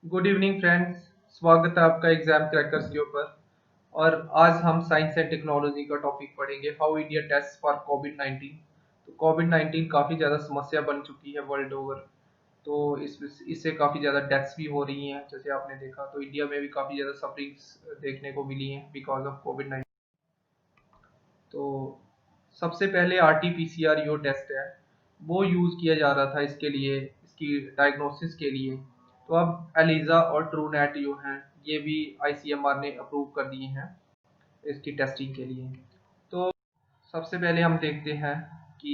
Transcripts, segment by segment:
Good evening friends. स्वागत है आपका एग्जाम क्रैकर्स के ऊपर। और आज हम साइंस एंड टेक्नोलॉजी का टॉपिक पढ़ेंगे, how India test for COVID 19। तो कोविड 19 काफ़ी ज़्यादा समस्या बन चुकी है वर्ल्ड ओवर। तो इससे काफ़ी ज़्यादा डेथ्स भी हो रही हैं, जैसे आपने देखा। तो इंडिया में भी काफ़ी ज़्यादा सफरिंग्स देखने को मिली हैं बिकॉज ऑफ कोविड 19। तो सबसे पहले R T P C R जो टेस्ट है वो यूज़ किया जा रहा था इसके लिए, इसकी डायग्नोसिस के लिए। तो अब एलिजा और ट्रूनेट जो हैं ये भी आईसीएमआर ने अप्रूव कर दिए हैं इसकी टेस्टिंग के लिए। तो सबसे पहले हम देखते हैं कि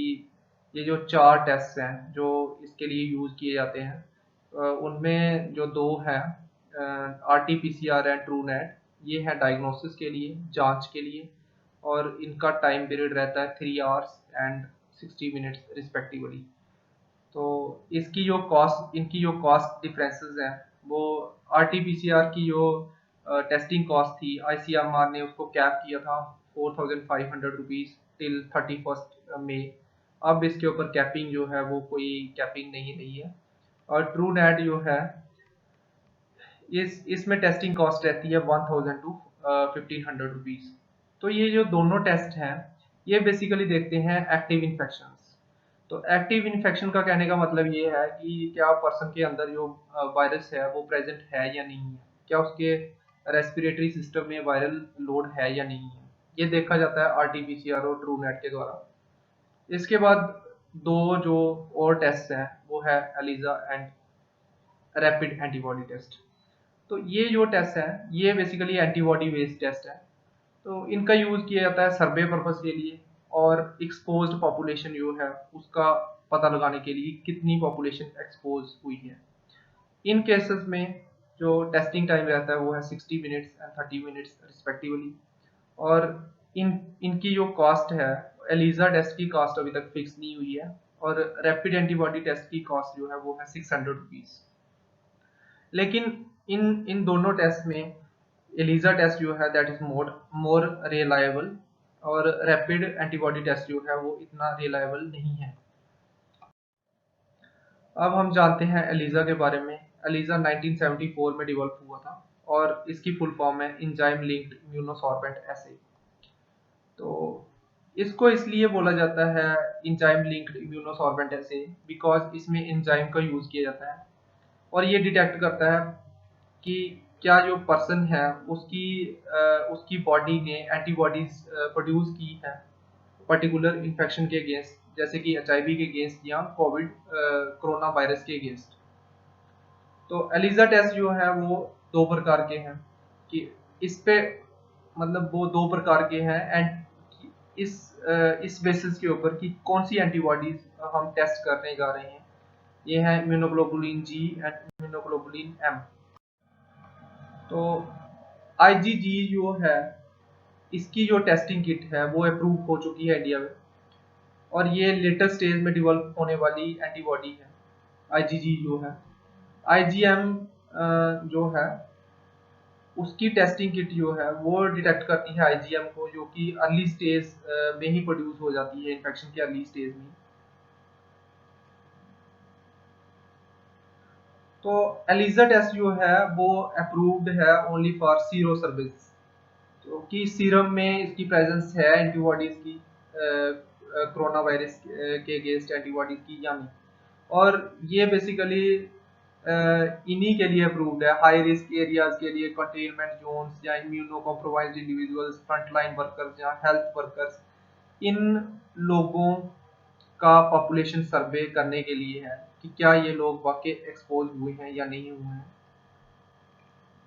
ये जो चार टेस्ट हैं जो इसके लिए यूज़ किए जाते हैं, उनमें जो दो हैं, R T P C R and Truenat, ये है डायग्नोसिस के लिए, जांच के लिए। और इनका टाइम पीरियड रहता है 3 आवर्स एंड 60 मिनट्स रिस्पेक्टिवली। तो इनकी जो कॉस्ट डिफरेंसेस हैं वो R T P C R की जो टेस्टिंग कॉस्ट थी, आई सी एम आर ने उसको कैप किया था 4500 रुपीज़ टिल 31 मई। अब इसके ऊपर कैपिंग जो है वो कोई कैपिंग नहीं रही है। और ट्रू नेट जो है, इसमें टेस्टिंग कॉस्ट रहती है 1000 to 1500 रुपीज़। तो ये जो दोनों टेस्ट हैं ये बेसिकली देखते हैं एक्टिव इन्फेक्शंस। तो एक्टिव इन्फेक्शन का कहने का मतलब ये है कि क्या पर्सन के अंदर जो वायरस है वो प्रेजेंट है या नहीं है, क्या उसके रेस्पिरेटरी सिस्टम में वायरल लोड है या नहीं है। ये देखा जाता है आरटीपीसीआर और ट्रू नेट के द्वारा। इसके बाद दो जो और टेस्ट हैं वो है ELISA and rapid antibody test. तो ये जो टेस्ट है ये बेसिकली एंटीबॉडी बेस्ड टेस्ट है। तो इनका यूज़ किया जाता है सर्वे पर्पस के लिए और एक्सपोज्ड पॉपुलेशन जो है उसका पता लगाने के लिए कितनी पॉपुलेशन एक्सपोज हुई है। इन केसेस में जो टेस्टिंग टाइम रहता है वो है 60 मिनट्स एंड 30 मिनट्स रिस्पेक्टिवली। और इनकी जो कॉस्ट है, एलिजा टेस्ट की कॉस्ट अभी तक फिक्स नहीं हुई है। और रैपिड एंटीबॉडी टेस्ट की कॉस्ट जो है वो है 600 रुपीज़। लेकिन इन इन दोनों टेस्ट में एलिजा टेस्ट जो है that is more more reliable, और रैपिड एंटीबॉडी टेस्ट जो है वो इतना रिलायबल नहीं है। अब हम जानते हैं एलिजा के बारे में। एलिजा 1974 में डेवलप हुआ था और इसकी फुल फॉर्म है इंजाइम लिंक्ड इम्यूनोसॉर्बेंट एसे। तो इसको इसलिए बोला जाता है enzyme linked immunosorbent essay because इसमें इंजाइम का यूज़ किया जाता है और ये डिटेक्ट करता है कि क्या जो पर्सन है उसकी बॉडी ने एंटीबॉडीज प्रोड्यूस की है पर्टिकुलर इन्फेक्शन के अगेंस्ट, जैसे कि एचआईवी के अगेंस्ट या कोविड कोरोना वायरस के अगेंस्ट। तो एलिजा टेस्ट जो है वो दो प्रकार के हैं कि इस पे मतलब वो दो प्रकार के हैं एंड इस बेसिस के ऊपर कि कौन सी एंटीबॉडीज हम टेस्ट करने जा रहे हैं। ये है immunoglobulin G and immunoglobulin M. तो आईजीजी जो है इसकी जो टेस्टिंग किट है वो अप्रूव हो चुकी है इंडिया में और ये लेटेस्ट स्टेज में डेवलप होने वाली एंटीबॉडी है आईजीजी जो है। आईजीएम जो है उसकी टेस्टिंग किट जो है वो डिटेक्ट करती है आईजीएम को, जो कि अर्ली स्टेज में ही प्रोड्यूस हो जाती है इन्फेक्शन के अर्ली स्टेज में। तो एलिजा टेस्ट जो है वो अप्रूव्ड है ओनली फॉर सीरो सर्विस, तो कि सीरम में इसकी प्रेजेंस है एंटीबॉडीज की कोरोना वायरस के अगेंस्ट एंटीबॉडीज की या नहीं। और ये बेसिकली इन्हीं के लिए अप्रूव्ड है, हाई रिस्क एरियाज के लिए, कंटेनमेंट जोन्स या immuno compromised individuals, frontline workers या हेल्थ वर्कर्स। इन लोगों का पॉपुलेशन सर्वे करने के लिए है कि क्या ये लोग वाकई एक्सपोज हुए हैं या नहीं हुए हैं।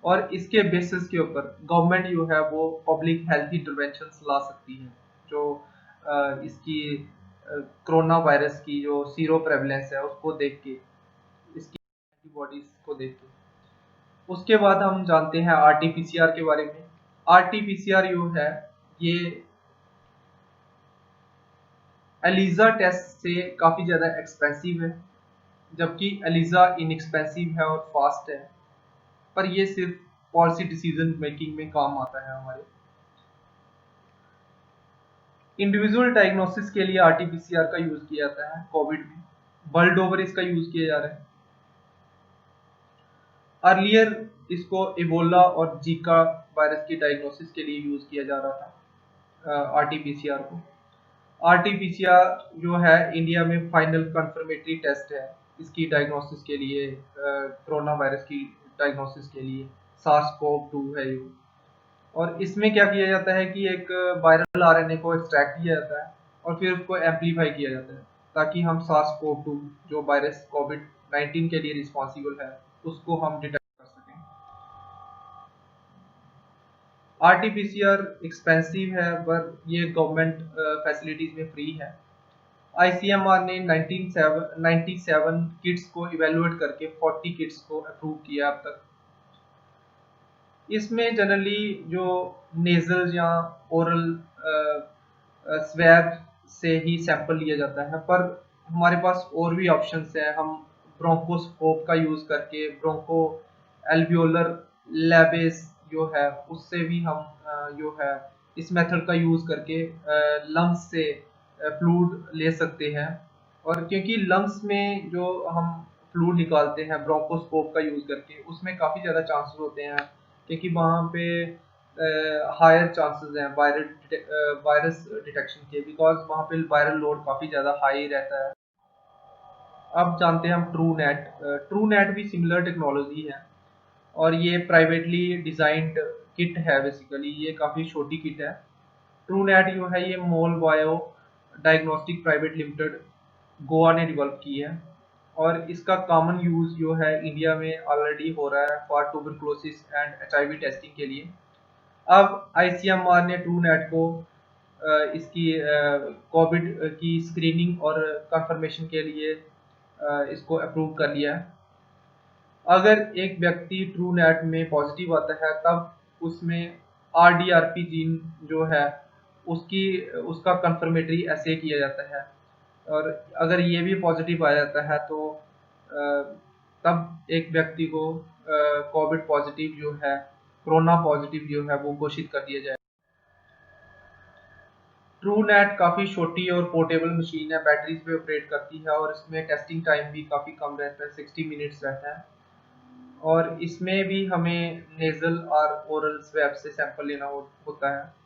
और इसके बेसिस के ऊपर गवर्नमेंट जो है वो पब्लिक हेल्थ इंटरवेंशन ला सकती है, जो इसकी कोरोना वायरस की जो सीरो प्रेवलेंस है उसको देख के, इसकी एंटीबॉडीज को देख के। उसके बाद हम जानते हैं आरटीपीसीआर के बारे में। आरटीपीसीआर जो है ये एलिजा टेस्ट से काफ़ी ज़्यादा एक्सपेंसिव है, जबकि एलिजा इनएक्सपेंसिव है और फास्ट है। पर ये सिर्फ पॉलिसी डिसीजन मेकिंग में काम आता है हमारे। इंडिविजुअल डायग्नोसिस के लिए आरटीपीसीआर का यूज़ किया जाता है कोविड में, वर्ल्ड ओवर इसका यूज़ किया जा रहा है। अर्लियर इसको इबोला और जीका वायरस की डायग्नोसिस के लिए यूज़ किया जा रहा था, आरटीपीसीआर को। आरटीपीसीआर जो है इंडिया में फाइनल कंफर्मेटरी टेस्ट है इसकी डायग्नोसिस के लिए, कोरोना वायरस की डायग्नोसिस के लिए। सार्स कोव 2 है ये। और इसमें क्या किया जाता है कि एक वायरल आरएनए को एक्सट्रैक्ट किया जाता है और फिर उसको एम्पलीफाई किया जाता है ताकि हम सार्स कोव 2 जो वायरस कोविड 19 के लिए रिस्पॉन्सिबल है उसको हम डिटेक्ट कर सकें। आरटीपीसीआर एक्सपेंसिव है पर ये गवर्नमेंट फैसिलिटीज में फ्री है। आईसीएमआर ने 97 किट्स को इवेलुएट करके 40 किट्स को अप्रूव किया अब तक। इसमें जनरली जो नेजल या ओरल स्वैब से ही सैंपल लिया जाता है, पर हमारे पास और भी ऑप्शंस हैं। हम ब्रोंकोस्कोप का यूज़ करके ब्रोंको एल्वियोलर लैबेस जो है उससे भी हम जो है इस मेथड का यूज़ करके लंग्स से फ्लूइड ले सकते हैं। और क्योंकि लंग्स में जो हम फ्लूइड निकालते हैं ब्रोंकोस्कोप का यूज़ करके उसमें काफ़ी ज़्यादा चांसेस होते हैं, क्योंकि वहाँ पे हायर चांसेस हैं वायरस डिटेक्शन के, बिकॉज वहाँ पे वायरल लोड काफ़ी ज़्यादा हाई रहता है। अब जानते हैं हम ट्रू नेट। ट्रू नेट भी सिमिलर टेक्नोलॉजी है और ये प्राइवेटली डिज़ाइंड किट है। बेसिकली ये काफ़ी छोटी किट है। ट्रू नेट जो है ये Molbio diagnostic private limited Goa ने डेवलप की है और इसका कॉमन यूज़ जो है इंडिया में ऑलरेडी हो रहा है for tuberculosis and HIV testing के लिए। अब आईसीएमआर ने ट्रू नेट को इसकी कोविड की स्क्रीनिंग और कंफर्मेशन के लिए इसको अप्रूव कर लिया है। अगर एक व्यक्ति ट्रू नेट में पॉजिटिव आता है तब उसमें आरडीआरपी जीन जो है उसकी उसका कंफर्मेटरी ऐसे किया जाता है, और अगर ये भी पॉजिटिव आ जाता है तो तब एक व्यक्ति को कोविड पॉजिटिव जो है, कोरोना पॉजिटिव जो है वो घोषित कर दिया जाए। ट्रू नेट काफ़ी छोटी और पोर्टेबल मशीन है, बैटरीज पे ऑपरेट करती है और इसमें टेस्टिंग टाइम भी काफ़ी कम रहता है, 60 मिनट्स रहता है। और इसमें भी हमें नेजल और ओरल स्वैब से सैंपल लेना होता है।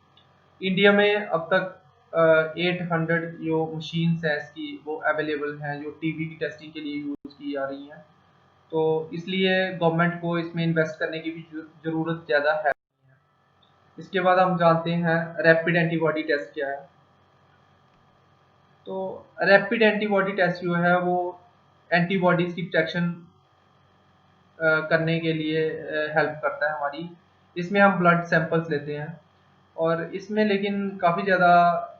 इंडिया में अब तक 800 जो मशीन्स हैं इसकी वो अवेलेबल हैं जो टीबी की टेस्टिंग के लिए यूज़ की जा रही हैं। तो इसलिए गवर्नमेंट को इसमें इन्वेस्ट करने की भी ज़रूरत ज़्यादा है। इसके बाद हम जानते हैं रैपिड एंटीबॉडी टेस्ट क्या है। तो रैपिड एंटीबॉडी टेस्ट जो है वो एंटीबॉडीज़ की डिटेक्शन करने के लिए हेल्प करता है हमारी। इसमें हम ब्लड सैंपल्स लेते हैं और इसमें लेकिन काफ़ी ज़्यादा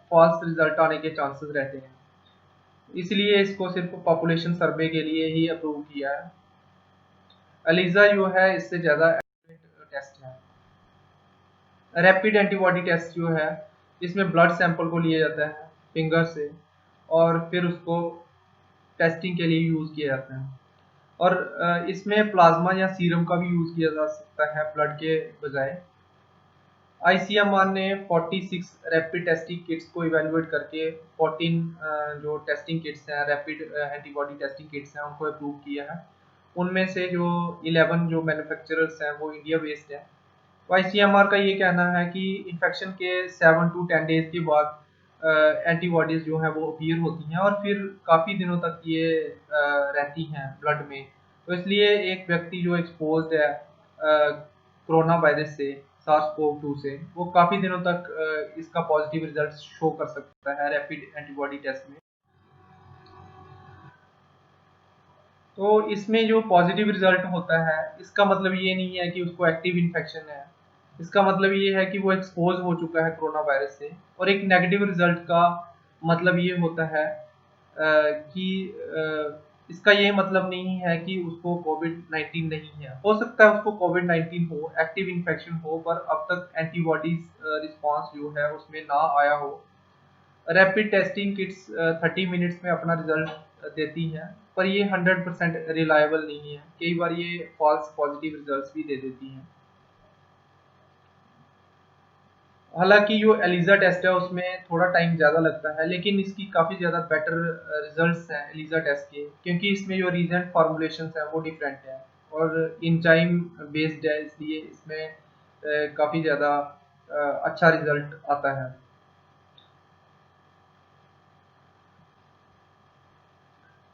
फॉल्स रिजल्ट आने के चांसेस रहते हैं, इसलिए इसको सिर्फ पॉपुलेशन सर्वे के लिए ही अप्रूव किया है। एलिजा जो है इससे ज़्यादा टेस्ट है। रैपिड एंटीबॉडी टेस्ट जो है इसमें ब्लड सैंपल को लिया जाता है फिंगर से और फिर उसको टेस्टिंग के लिए यूज़ किया जाता है। और इसमें प्लाज्मा या सीरम का भी यूज़ किया जा सकता है ब्लड के बजाय। आईसीएमआर ने 46 रैपिड टेस्टिंग किट्स को इवेलुएट करके 14 जो टेस्टिंग किट्स हैं, रैपिड एंटीबॉडी टेस्टिंग किट्स हैं, उनको अप्रूव किया है। उनमें से जो 11 जो मैन्युफैक्चरर्स हैं वो इंडिया बेस्ड हैं। तो आईसीएमआर का ये कहना है कि इन्फेक्शन के 7 to 10 डेज के बाद एंटीबॉडीज़ जो हैं वो अपीयर होती हैं और फिर काफ़ी दिनों तक ये रहती हैं ब्लड में। तो इसलिए एक व्यक्ति जो एक्सपोज्ड है कोरोना वायरस से, सार्स कोव 2 से, वो काफ़ी दिनों तक इसका पॉजिटिव रिजल्ट शो कर सकता है रैपिड एंटीबॉडी टेस्ट में। तो इसमें जो पॉजिटिव रिजल्ट होता है इसका मतलब ये नहीं है कि उसको एक्टिव इन्फेक्शन है। इसका मतलब ये है कि वो एक्सपोज हो चुका है कोरोना वायरस से। और एक नेगेटिव रिजल्ट का मतलब ये होता है कि इसका ये मतलब नहीं है कि उसको कोविड 19 नहीं है। हो सकता है उसको कोविड 19 हो, एक्टिव इन्फेक्शन हो, पर अब तक एंटीबॉडीज रिस्पॉन्स जो है उसमें ना आया हो। रैपिड टेस्टिंग किट्स 30 मिनट्स में अपना रिजल्ट देती हैं, पर ये 100% रिलायबल नहीं है। कई बार ये फॉल्स पॉजिटिव रिजल्ट्स भी दे देती हैं। हालांकि जो एलिजा टेस्ट है उसमें थोड़ा टाइम ज़्यादा लगता है, लेकिन इसकी काफ़ी ज़्यादा बेटर रिजल्ट्स हैं एलिजा टेस्ट के, क्योंकि इसमें जो रीजेंट फॉर्मुलेशन हैं वो डिफरेंट हैं और इंजाइम बेस्ड है, इसलिए इसमें काफ़ी ज़्यादा अच्छा रिजल्ट आता है।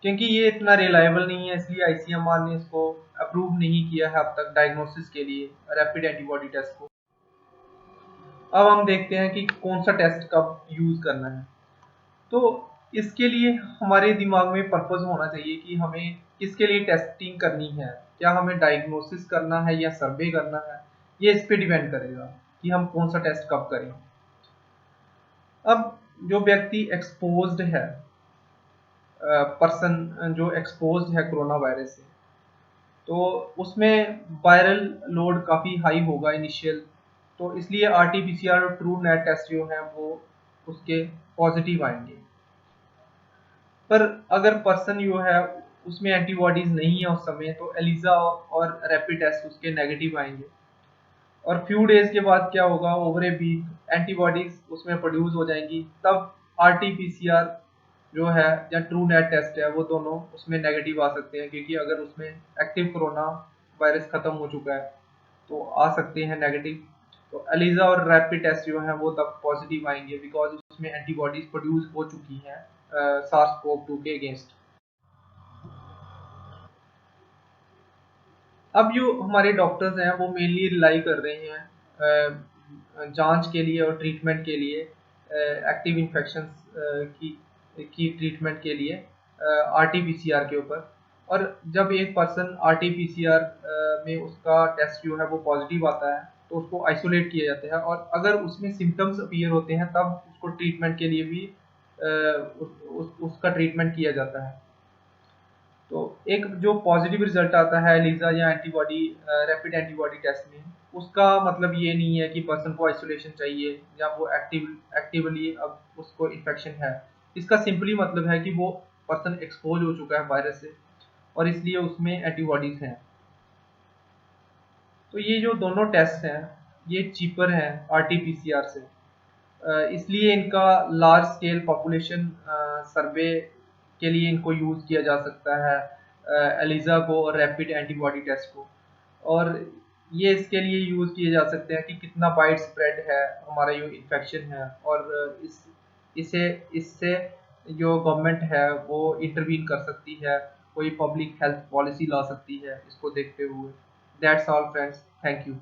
क्योंकि ये इतना रिलायबल नहीं है, इसलिए आईसीएमआर ने इसको अप्रूव नहीं किया है अब तक डायग्नोसिस के लिए रैपिड एंटीबॉडी टेस्ट को। अब हम देखते हैं कि कौन सा टेस्ट कब यूज़ करना है। तो इसके लिए हमारे दिमाग में पर्पस होना चाहिए कि हमें किसके लिए टेस्टिंग करनी है। क्या हमें डायग्नोसिस करना है या सर्वे करना है, ये इस पे डिपेंड करेगा कि हम कौन सा टेस्ट कब करें। अब जो व्यक्ति एक्सपोज्ड है, पर्सन जो एक्सपोज्ड है कोरोना वायरस से, तो उसमें वायरल लोड काफ़ी हाई होगा इनिशियल। तो इसलिए आरटीपीसीआर और ट्रू नेट टेस्ट जो हैं वो उसके पॉजिटिव आएंगे। पर अगर पर्सन जो है उसमें एंटीबॉडीज नहीं है उस समय, तो एलिजा और रैपिड टेस्ट उसके नेगेटिव आएंगे। और फ्यू डेज के बाद क्या होगा, ओवर ए वीक एंटीबॉडीज उसमें प्रोड्यूस हो जाएंगी, तब आरटीपीसीआर जो है या ट्रू नेट टेस्ट है वो दोनों उसमें नेगेटिव आ सकते हैं। क्योंकि अगर उसमें एक्टिव कोरोना वायरस खत्म हो चुका है तो आ सकते हैं नेगेटिव। तो एलिजा और रैपिड टेस्ट जो है वो तब पॉजिटिव आएंगे, बिकॉज उसमें एंटीबॉडीज प्रोड्यूस हो चुकी हैं सार्स कोव 2 के अगेंस्ट। अब जो हमारे डॉक्टर्स हैं वो मेनली रिलाई कर रहे हैं जांच के लिए और ट्रीटमेंट के लिए, एक्टिव इन्फेक्शंस की ट्रीटमेंट के लिए आरटीपीसीआर के ऊपर। और जब एक पर्सन आरटीपीसीआर में उसका टेस्ट जो है वो पॉजिटिव आता है, तो उसको आइसोलेट किया जाता है। और अगर उसमें सिम्टम्स अपीयर होते हैं तब उसको ट्रीटमेंट के लिए भी उसका ट्रीटमेंट किया जाता है। तो एक जो पॉजिटिव रिजल्ट आता है एलिजा या एंटीबॉडी रैपिड एंटीबॉडी टेस्ट में, उसका मतलब ये नहीं है कि पर्सन को आइसोलेशन चाहिए या वो एक्टिवली अब उसको इन्फेक्शन है। इसका सिंपली मतलब है कि वो पर्सन एक्सपोज हो चुका है वायरस से और इसलिए उसमें एंटीबॉडीज हैं। तो ये जो दोनों टेस्ट हैं ये चीपर हैं आरटीपीसीआर से, इसलिए इनका लार्ज स्केल पॉपुलेशन सर्वे के लिए इनको यूज़ किया जा सकता है, एलिजा को और रैपिड एंटीबॉडी टेस्ट को। और ये इसके लिए यूज़ किए जा सकते हैं कि कितना वाइड स्प्रेड है हमारा जो इन्फेक्शन है। और इसे इससे जो गवर्नमेंट है वो इंटरवीन कर सकती है, कोई पब्लिक हेल्थ पॉलिसी ला सकती है इसको देखते हुए। That's all friends, thank you.